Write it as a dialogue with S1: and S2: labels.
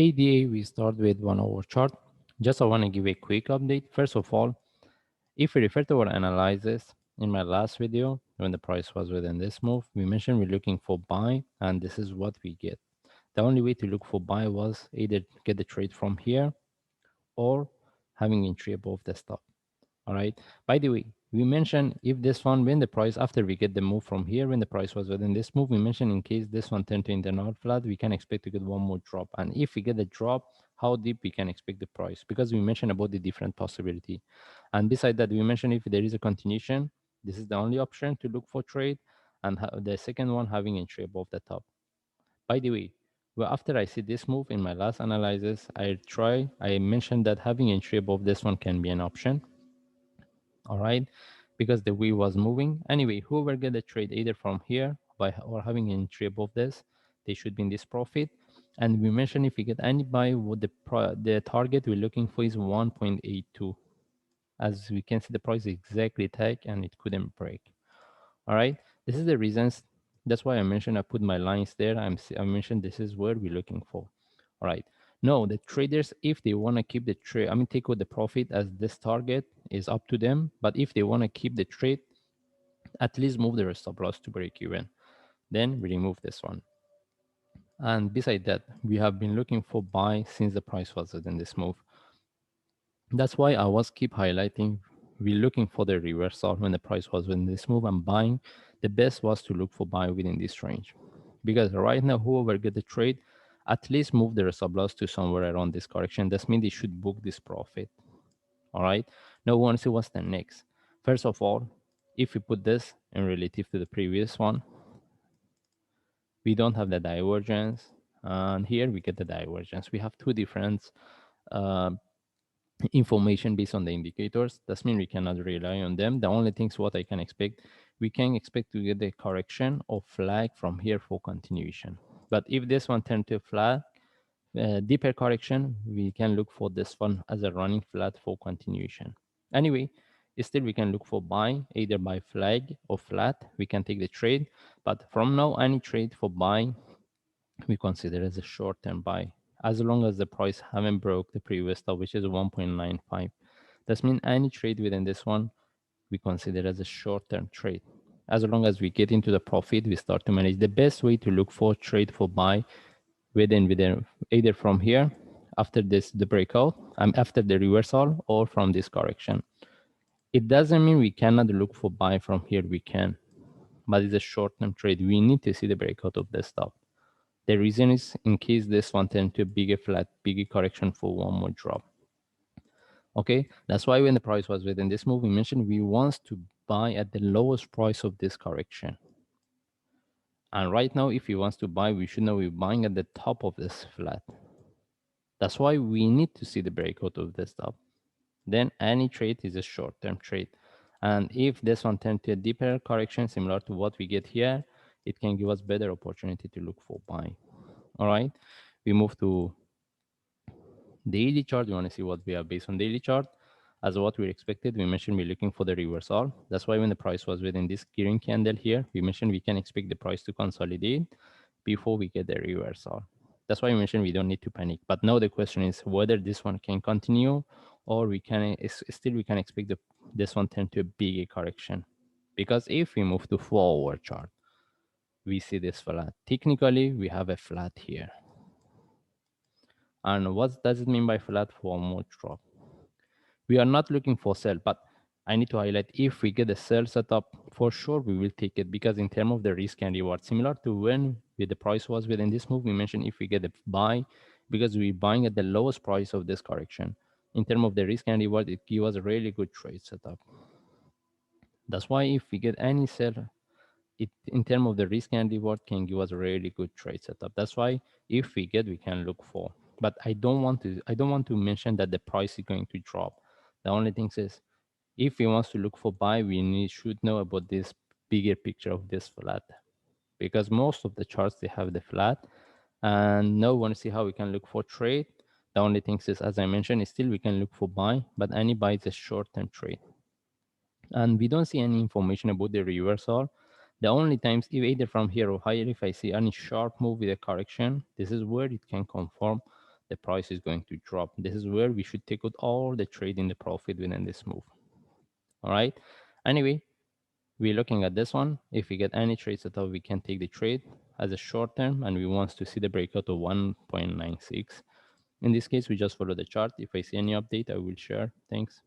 S1: ADA, we start with 1 hour chart. Just I want to give a quick update. First of all, if we refer to our analysis in my last video, when the price was within this move, we mentioned we're looking for buy, and this is what we get. The only way to look for buy was either get the trade from here or having entry above the stop. All right. By the way, we mentioned if this one, when the price, after we get the move from here, when the price was within this move, we mentioned in case this one turned to internal flat, we can expect to get one more drop. And if we get a drop, how deep we can expect the price? Because we mentioned about the different possibility. And beside that, we mentioned if there is a continuation, this is the only option to look for trade. And the second one, having entry above the top. By the way, well, after I see this move in my last analysis, I mentioned that having entry above this one can be an option. All right, because the wheel was moving. Anyway, whoever get the trade either from here by or having an entry above this, they should be in this profit. And we mentioned if we get any buy, what the target we're looking for is 1.82. As we can see, the price exactly tag and it couldn't break. All right, this is the reasons. That's why I mentioned I put my lines there. I mentioned this is where we're looking for. All right. No, the traders, if they want to keep the trade, I mean, take out the profit as this target is up to them. But if they want to keep the trade, at least move their stop loss to break even. Then we remove this one. And beside that, we have been looking for buy since the price was in this move. That's why I was keep highlighting we're looking for the reversal when the price was in this move and buying. The best was to look for buy within this range. Because right now, whoever get the trade, at least move their stop loss to somewhere around this correction. That means they should book this profit. All right. Now we want to see what's the next. First of all, if we put this in relative to the previous one, we don't have the divergence. And here we get the divergence. We have two different uh, information based on the indicators. That means we cannot rely on them. The only things what I can expect, we can expect to get a correction or flag from here for continuation. But if this one turns to flag, deeper correction, we can look for this one as a running flat for continuation. Anyway, still we can look for buy either by flag or flat. We can take the trade, but from now any trade for buy we consider as a short-term buy as long as the price haven't broke the previous top, which is 1.95. That means any trade within this one we consider as a short-term trade. As long as we get into the profit, we start to manage. The best way to look for trade for buy within either from here after this the breakout, after the reversal, or from this correction. It doesn't mean we cannot look for buy from here. We can, but it's a short-term trade. We need to see the breakout of the stop. The reason is in case this one turns to a bigger flat, bigger correction for one more drop. Okay, that's why when the price was within this move, we mentioned we want to buy at the lowest price of this correction. And right now, if we want to buy, we should know we're buying at the top of this flat. That's why we need to see the breakout of this top. Then any trade is a short-term trade. And if this one turns to a deeper correction, similar to what we get here, it can give us better opportunity to look for buying. All right, we move to daily chart. We want to see what we have based on daily chart. As what we expected, we mentioned we're looking for the reversal. That's why when the price was within this green candle here, we mentioned we can expect the price to consolidate before we get the reversal. That's why we mentioned we don't need to panic. But now the question is whether this one can continue or we can expect this one turn to a bigger correction. Because if we move to 4 hour chart, we see this flat. Technically, we have a flat here. And what does it mean by flat for more drop? We are not looking for sell, but I need to highlight if we get a sell setup, for sure we will take it because in terms of the risk and reward, similar to when the price was within this move, we mentioned if we get a buy because we're buying at the lowest price of this correction. In terms of the risk and reward, it gives us a really good trade setup. That's why if we get any sell, it in terms of the risk and reward can give us a really good trade setup. That's why if we get, we can look for. But I don't want to mention that the price is going to drop. The only thing is if we want to look for buy, should know about this bigger picture of this flat because most of the charts they have the flat and now we want to see how we can look for trade. The only thing is, as I mentioned, is still we can look for buy, but any buy is a short-term trade. And we don't see any information about the reversal. The only times, if either from here or higher, if I see any sharp move with a correction, this is where it can confirm the price is going to drop. This is where we should take out all the trade in the profit within this move. All right. Anyway, we're looking at this one. If we get any trades at all, we can take the trade as a short term, and we want to see the breakout of 1.96. In this case, we just follow the chart. If I see any update, I will share. Thanks.